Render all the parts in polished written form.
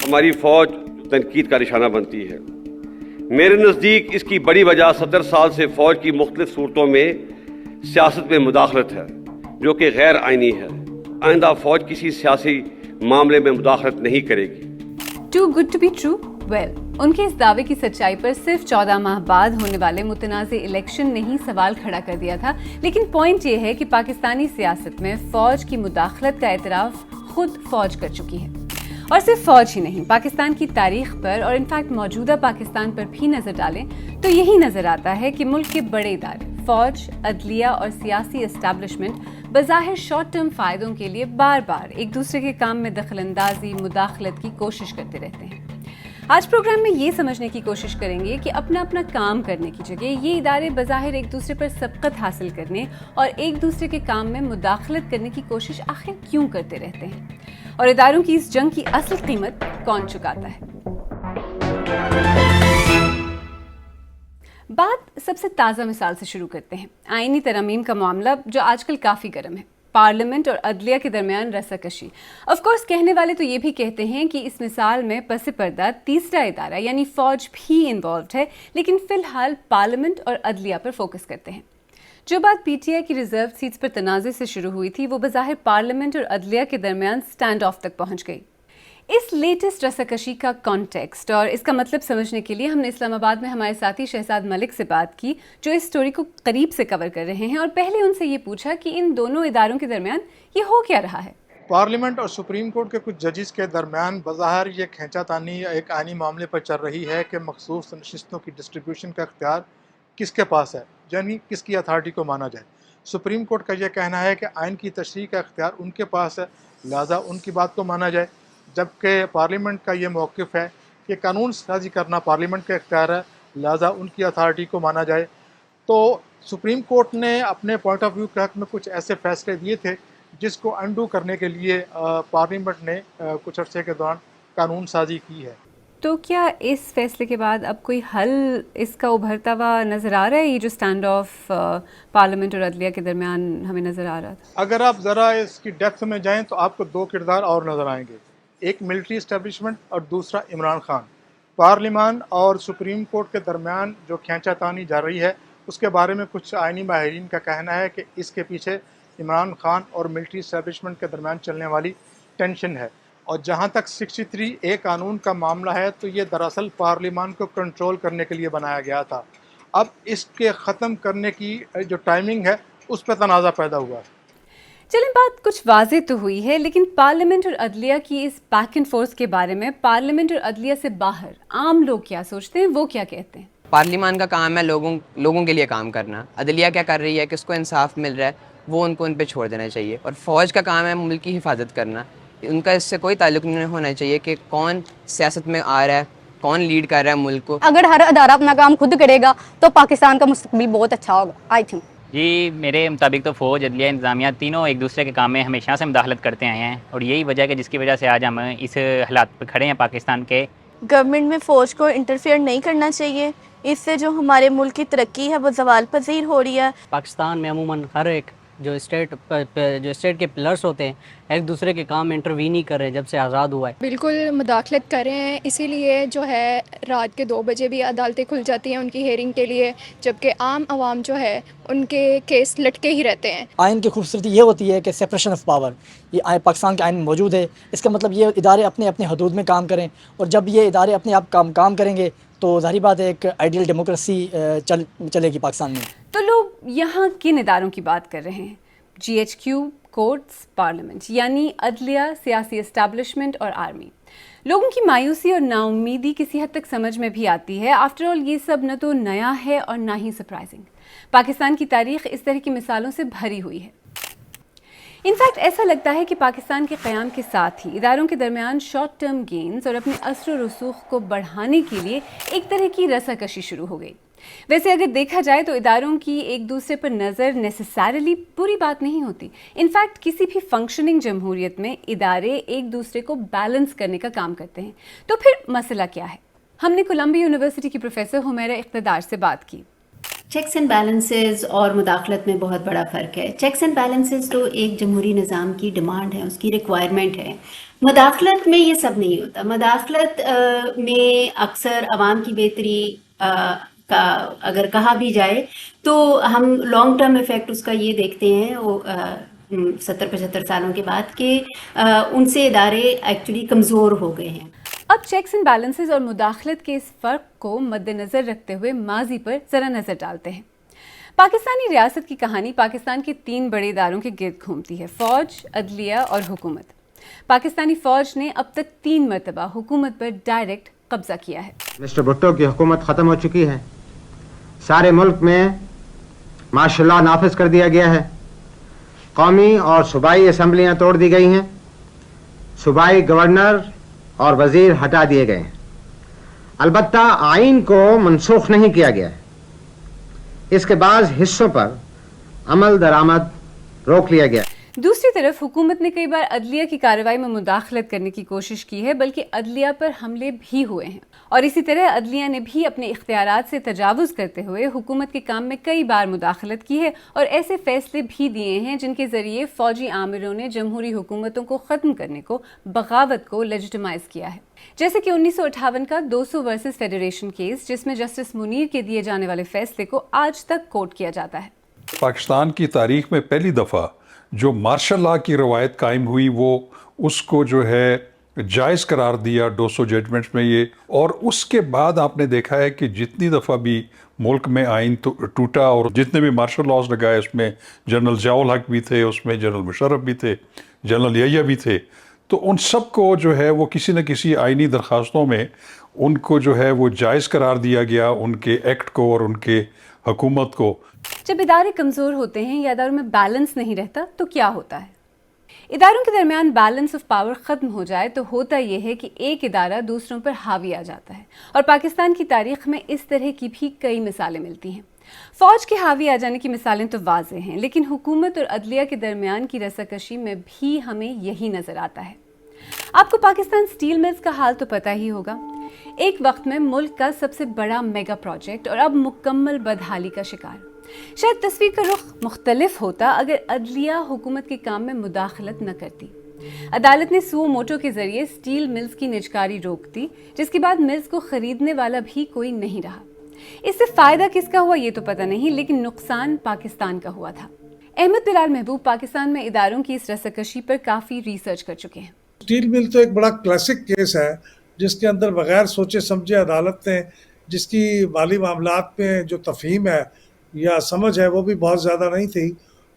ہماری فوج تنقید کا نشانہ بنتی ہے۔ میرے نزدیک اس کی بڑی وجہ 70 سال سے فوج کی مختلف صورتوں میں سیاست میں مداخلت ہے، جو کہ غیر آئینی ہے۔ آئندہ فوج کسی سیاسی معاملے میں مداخلت نہیں کرے گی۔ Too good to be true? Well, ان کے اس دعوے کی سچائی پر صرف 14 ماہ بعد ہونے والے متنازع الیکشن نے ہی سوال کھڑا کر دیا تھا، لیکن پوائنٹ یہ ہے کہ پاکستانی سیاست میں فوج کی مداخلت کا اعتراف خود فوج کر چکی ہے۔ اور صرف فوج ہی نہیں، پاکستان کی تاریخ پر اور انفیکٹ موجودہ پاکستان پر بھی نظر ڈالیں تو یہی نظر آتا ہے کہ ملک کے بڑے ادارے، فوج، عدلیہ اور سیاسی اسٹیبلشمنٹ بظاہر شارٹ ٹرم فائدوں کے لیے بار بار ایک دوسرے کے کام میں دخل اندازی، مداخلت کی کوشش کرتے رہتے ہیں۔ آج پروگرام میں یہ سمجھنے کی کوشش کریں گے کہ اپنا کام کرنے کی جگہ یہ ادارے بظاہر ایک دوسرے پر سبقت حاصل کرنے اور ایک دوسرے کے کام میں مداخلت کرنے کی کوشش آخر کیوں کرتے رہتے ہیں، اور اداروں کی اس جنگ کی اصل قیمت کون چکاتا ہے۔ بات سب سے تازہ مثال سے شروع کرتے ہیں، آئینی ترامیم کا معاملہ جو آج کل کافی گرم ہے۔ پارلیمنٹ اور عدلیہ کے درمیان رساکشی۔ آف کورس کہنے والے تو یہ بھی کہتے ہیں کہ اس مثال میں پس پردہ تیسرا ادارہ یعنی فوج بھی انوالوڈ ہے، لیکن فی الحال پارلیمنٹ اور عدلیہ پر فوکس کرتے ہیں۔ جو بات پی ٹی آئی کی ریزرو سیٹس پر تنازع سے شروع ہوئی تھی وہ بظاہر پارلیمنٹ اور عدلیہ کے درمیان سٹینڈ آف تک پہنچ گئی۔ اس لیٹسٹ رساکشی کا کانٹیکسٹ اور اس کا مطلب سمجھنے کے لیے ہم نے اسلام آباد میں ہمارے ساتھی شہزاد ملک سے بات کی، جو اس سٹوری کو قریب سے کور کر رہے ہیں، اور پہلے ان سے یہ پوچھا کہ ان دونوں اداروں کے درمیان یہ ہو کیا رہا ہے۔ پارلیمنٹ اور سپریم کورٹ کے کچھ ججز کے درمیان بظاہر یہ کھینچا تانی ایک آئینی معاملے پر چل رہی ہے کہ مخصوص نشستوں کی ڈسٹریبیوشن کا اختیار کس کے پاس ہے، یعنی کس کی اتھارٹی کو مانا جائے۔ سپریم کورٹ کا یہ کہنا ہے کہ آئین کی تشریح کا اختیار ان کے پاس ہے، لہٰذا ان کی بات کو مانا جائے، جبکہ پارلیمنٹ کا یہ موقف ہے کہ قانون سازی کرنا پارلیمنٹ کا اختیار ہے، لہٰذا ان کی اتھارٹی کو مانا جائے۔ تو سپریم کورٹ نے اپنے پوائنٹ آف ویو کے حق میں کچھ ایسے فیصلے دیے تھے جس کو انڈو کرنے کے لیے پارلیمنٹ نے کچھ عرصے کے دوران قانون سازی کی ہے۔ تو کیا اس فیصلے کے بعد اب کوئی حل اس کا ابھرتا ہوا نظر آ رہا ہے، یہ جو سٹینڈ آف پارلیمنٹ اور عدلیہ کے درمیان ہمیں نظر آ رہا تھا؟ اگر آپ ذرا اس کی ڈیپتھ میں جائیں تو آپ کو دو کردار اور نظر آئیں گے، ایک ملٹری اسٹیبلشمنٹ اور دوسرا عمران خان۔ پارلیمان اور سپریم کورٹ کے درمیان جو کھینچا تانی جا رہی ہے اس کے بارے میں کچھ آئینی ماہرین کا کہنا ہے کہ اس کے پیچھے عمران خان اور ملٹری اسٹیبلشمنٹ کے درمیان چلنے والی ٹینشن ہے۔ اور جہاں تک 63A قانون کا معاملہ ہے تو یہ دراصل پارلیمان کو کنٹرول کرنے کے لیے بنایا گیا تھا۔ اب اس کے ختم کرنے کی جو ٹائمنگ ہے اس پہ تنازع پیدا ہوا ہے۔ چلیں بات کچھ واضح تو ہوئی ہے، لیکن پارلیمنٹ اور عدلیہ کی اس بیک اینڈ فورس کے بارے میں پارلیمنٹ اور عدلیہ سے باہر عام لوگ کیا سوچتے ہیں، وہ کیا کہتے ہیں؟ پارلیمان کا کام ہے لوگوں کے لیے کام کرنا، عدلیہ کیا کر رہی ہے، کس کو انصاف مل رہا ہے وہ ان پہ چھوڑ دینا چاہیے، اور فوج کا کام ہے ملک کی حفاظت کرنا۔ ان کا اس سے کوئی تعلق نہیں ہونا چاہیے کہ کون سیاست میں آ رہا ہے، کون لیڈ کر رہا ہے ملک کو۔ اگر ہر ادارہ اپنا کام خود کرے گا تو پاکستان کا مستقبل بہت اچھا ہوگا، آئی تھنک۔ جی میرے مطابق تو فوج، عدلیہ، انتظامیہ تینوں ایک دوسرے کے کام میں ہمیشہ سے مداخلت کرتے آئے ہیں، اور یہی وجہ ہے کہ جس کی وجہ سے آج ہم اس حالات پہ کھڑے ہیں پاکستان کے۔ گورنمنٹ میں فوج کو انٹرفیئر نہیں کرنا چاہیے، اس سے جو ہمارے ملک کی ترقی ہے وہ زوال پذیر ہو رہی ہے۔ پاکستان میں عموماً ہر ایک جو اسٹیٹ کے پلرس ہوتے ہیں ایک دوسرے کے کام میں انٹروین ہی کر رہے ہیں جب سے آزاد ہوا ہے۔ بالکل مداخلت کر رہے ہیں، اسی لیے جو ہے رات کے 2 بجے بھی عدالتیں کھل جاتی ہیں ان کی ہیئرنگ کے لیے، جبکہ عام عوام جو ہے ان کے کیس لٹکے ہی رہتے ہیں۔ آئین کی خوبصورتی یہ ہوتی ہے کہ سیپریشن آف پاور، یہ پاکستان کے آئین میں موجود ہے۔ اس کا مطلب یہ ادارے اپنے اپنے حدود میں کام کریں، اور جب یہ ادارے اپنے آپ کام کریں گے تو ظاہری بات ہے ایک آئیڈیل ڈیموکریسی چلے گی پاکستان میں۔ تو لوگ یہاں کن اداروں کی بات کر رہے ہیں؟ GHQ، کورٹس، پارلیمنٹ، یعنی عدلیہ، سیاسی اسٹیبلشمنٹ اور آرمی۔ لوگوں کی مایوسی اور نا امیدی کسی حد تک سمجھ میں بھی آتی ہے۔ آفٹر آل یہ سب نہ تو نیا ہے اور نہ ہی سرپرائزنگ۔ پاکستان کی تاریخ اس طرح کی مثالوں سے بھری ہوئی ہے۔ انفیکٹ ایسا لگتا ہے کہ پاکستان کے قیام کے ساتھ ہی اداروں کے درمیان شارٹ ٹرم گینز اور اپنے اثر و رسوخ کو بڑھانے کے لیے ایک طرح کی رساکشی شروع ہو گئی۔ ویسے اگر دیکھا جائے تو اداروں کی ایک دوسرے پر نظر نیسیسریلی بری بات نہیں ہوتی۔ انفیکٹ کسی بھی فنکشننگ جمہوریت میں ادارے ایک دوسرے کو بیلنس کرنے کا کام کرتے ہیں۔ تو پھر مسئلہ کیا ہے؟ ہم نے کولمبیا یونیورسٹی کی پروفیسر حمیرہ اقتدار سے بات کی۔ چیکس اینڈ بیلنسز اور مداخلت میں بہت بڑا فرق ہے. چیکس اینڈ بیلنسز تو ایک جمہوری نظام کی ڈیمانڈ ہے, اس کی ریکوائرمنٹ ہے. مداخلت میں یہ سب نہیں ہوتا. مداخلت میں اکثر عوام کی بہتری کا اگر کہا بھی جائے تو ہم لانگ ٹرم ایفیکٹ اس کا یہ دیکھتے ہیں وہ 70-75 سالوں کے بعد کہ ان سے ادارے ایکچولی کمزور ہو گئے ہیں. اب چیکس اینڈ بیلنسز اور مداخلت کے اس فرق کو مد نظر رکھتے ہوئے ماضی پر ذرا نظر ڈالتے ہیں. پاکستانی ریاست کی کہانی پاکستان کے 3 بڑے اداروں کے گرد گھومتی ہے: فوج، عدلیہ اور حکومت. پاکستانی فوج نے اب تک 3 مرتبہ حکومت پر ڈائریکٹ قبضہ کیا ہے. مسٹر بھٹو کی حکومت ختم ہو چکی ہے. سارے ملک میں مارشل لا نافذ کر دیا گیا ہے. قومی اور صوبائی اسمبلیاں توڑ دی گئی ہیں. صوبائی گورنر اور وزیر ہٹا دیے گئے ہیں. البتہ آئین کو منسوخ نہیں کیا گیا ہے. اس کے بعض حصوں پر عمل درآمد روک لیا گیا ہے. دوسری طرف حکومت نے کئی بار عدلیہ کی کارروائی میں مداخلت کرنے کی کوشش کی ہے، بلکہ عدلیہ پر حملے بھی ہوئے ہیں، اور اسی طرح عدلیہ نے بھی اپنے اختیارات سے تجاوز کرتے ہوئے حکومت کے کام میں کئی بار مداخلت کی ہے اور ایسے فیصلے بھی دیے ہیں جن کے ذریعے فوجی آمروں نے جمہوری حکومتوں کو ختم کرنے کو، بغاوت کو لیجٹمائز کیا ہے. جیسے کہ 1958 کا 200 ورسز فیڈریشن کیس، جس میں جسٹس منیر کے دیے جانے والے فیصلے کو آج تک کوٹ کیا جاتا ہے. پاکستان کی تاریخ میں پہلی دفعہ جو مارشل لا کی روایت قائم ہوئی، وہ اس کو جو ہے جائز قرار دیا 200 ججمنٹس میں یہ. اور اس کے بعد آپ نے دیکھا ہے کہ جتنی دفعہ بھی ملک میں آئین ٹوٹا اور جتنے بھی مارشل لاز لگائے، اس میں جنرل ضیاء الحق بھی تھے، اس میں جنرل مشرف بھی تھے، جنرل یحییٰ بھی تھے، تو ان سب کو جو ہے وہ کسی نہ کسی آئینی درخواستوں میں ان کو جو ہے وہ جائز قرار دیا گیا، ان کے ایکٹ کو اور ان کے حکومت کو. جب ادارے کمزور ہوتے ہیں یا اداروں میں بیلنس نہیں رہتا تو کیا ہوتا ہے؟ اداروں کے درمیان بیلنس آف پاور ختم ہو جائے تو ہوتا یہ ہے کہ ایک ادارہ دوسروں پر حاوی آ جاتا ہے، اور پاکستان کی تاریخ میں اس طرح کی بھی کئی مثالیں ملتی ہیں. فوج کے حاوی آ جانے کی مثالیں تو واضح ہیں، لیکن حکومت اور عدلیہ کے درمیان کی رساکشی میں بھی ہمیں یہی نظر آتا ہے. آپ کو پاکستان سٹیل ملز کا حال تو پتہ ہی ہوگا. ایک وقت میں ملک کا سب سے بڑا میگا پروجیکٹ، اور اب مکمل بدحالی کا شکار. شاید تصویر کا رخ مختلف ہوتا اگر عدلیہ حکومت کے کام میں مداخلت نہ کرتی. عدالت نے سو موٹو کے ذریعے سٹیل ملز کی نجکاری روک دی، جس کے بعد ملز کو خریدنے والا بھی کوئی نہیں رہا. اس سے فائدہ کس کا ہوا یہ تو پتہ نہیں، لیکن نقصان پاکستان کا ہوا تھا. احمد بلال محبوب پاکستان میں اداروں کی اس رساکشی پر کافی ریسرچ کر چکے ہیں. سٹیل مل تو ایک بڑا کلاسک کیس ہے جس کے اندر بغیر سوچے سمجھے عدالت نے، جس کی مالی معاملات میں جو تفہیم ہے یا سمجھ ہے وہ بھی بہت زیادہ نہیں تھی،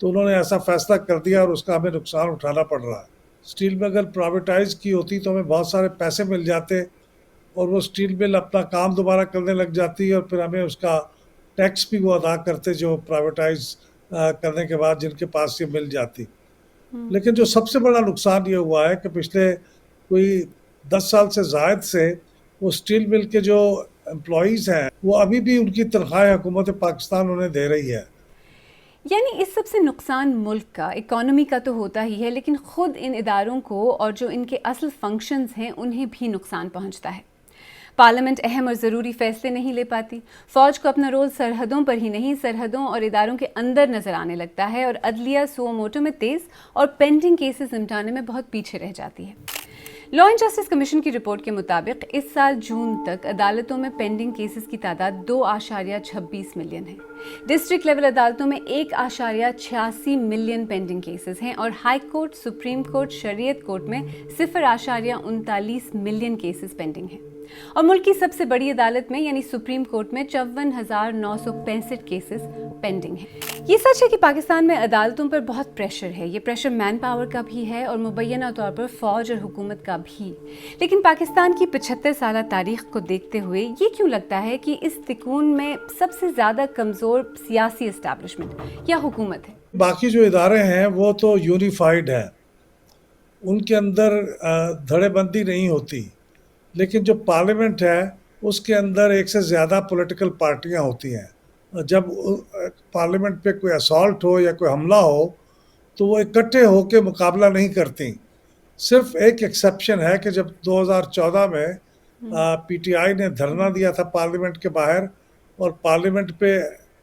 تو انہوں نے ایسا فیصلہ کر دیا اور اس کا ہمیں نقصان اٹھانا پڑ رہا ہے. سٹیل مل اگر پرائیویٹائز کی ہوتی تو ہمیں بہت سارے پیسے مل جاتے اور وہ سٹیل مل اپنا کام دوبارہ کرنے لگ جاتی، اور پھر ہمیں اس کا ٹیکس بھی وہ ادا کرتے جو پرائیویٹائز کرنے کے بعد جن کے پاس یہ مل جاتی. لیکن جو سب سے بڑا نقصان یہ ہوا ہے کہ پچھلے کوئی 10 سال سے زائد سے وہ سٹیل مل کے جو امپلائیز ہیں وہ ابھی بھی ان کی تنخواہ حکومت پاکستان انہیں دے رہی ہے. یعنی اس سب سے نقصان ملک کا، اکانومی کا تو ہوتا ہی ہے، لیکن خود ان اداروں کو اور جو ان کے اصل فنکشنز ہیں انہیں بھی نقصان پہنچتا ہے. پارلیمنٹ اہم اور ضروری فیصلے نہیں لے پاتی، فوج کو اپنا رول سرحدوں پر ہی نہیں سرحدوں اور اداروں کے اندر نظر آنے لگتا ہے، اور عدلیہ سو موٹو میں تیز اور پینڈنگ کیسز نمٹانے میں بہت پیچھے رہ جاتی ہے. لا اینڈ جسٹس کمیشن کی رپورٹ کے مطابق اس سال جون تک عدالتوں میں پینڈنگ کیسز کی تعداد 2.26 ملین ہے. ڈسٹرکٹ لیول عدالتوں میں 1.86 ملین پینڈنگ کیسز ہیں، اور ہائی کورٹ، سپریم کورٹ، شریعت کورٹ میں 0.39 ملین کیسز پینڈنگ ہیں. اور ملک کی سب سے بڑی عدالت میں یعنی سپریم کورٹ میں 54,965 کیسز پینڈنگ ہیں. یہ سچ ہے کہ پاکستان میں عدالتوں پر بہت پریشر ہے. یہ پریشر مین پاور کا بھی ہے اور مبینہ طور پر فوج اور حکومت کا بھی. لیکن پاکستان کی 75 سالہ تاریخ کو دیکھتے ہوئے یہ کیوں لگتا ہے کہ اس تکون میں سب سے زیادہ کمزور سیاسی اسٹیبلشمنٹ یا حکومت ہے؟ باقی جو ادارے ہیں وہ تو یونیفائڈ ہیں، ان کے اندر دھڑے بندی نہیں ہوتی. لیکن جو پارلیمنٹ ہے اس کے اندر ایک سے زیادہ پولیٹیکل پارٹیاں ہوتی ہیں. جب پارلیمنٹ پہ کوئی اسالٹ ہو یا کوئی حملہ ہو تو وہ اکٹھے ہو کے مقابلہ نہیں کرتی. صرف ایک ایکسیپشن ہے کہ جب 2014 میں پی ٹی آئی نے دھرنا دیا تھا پارلیمنٹ کے باہر، اور پارلیمنٹ پہ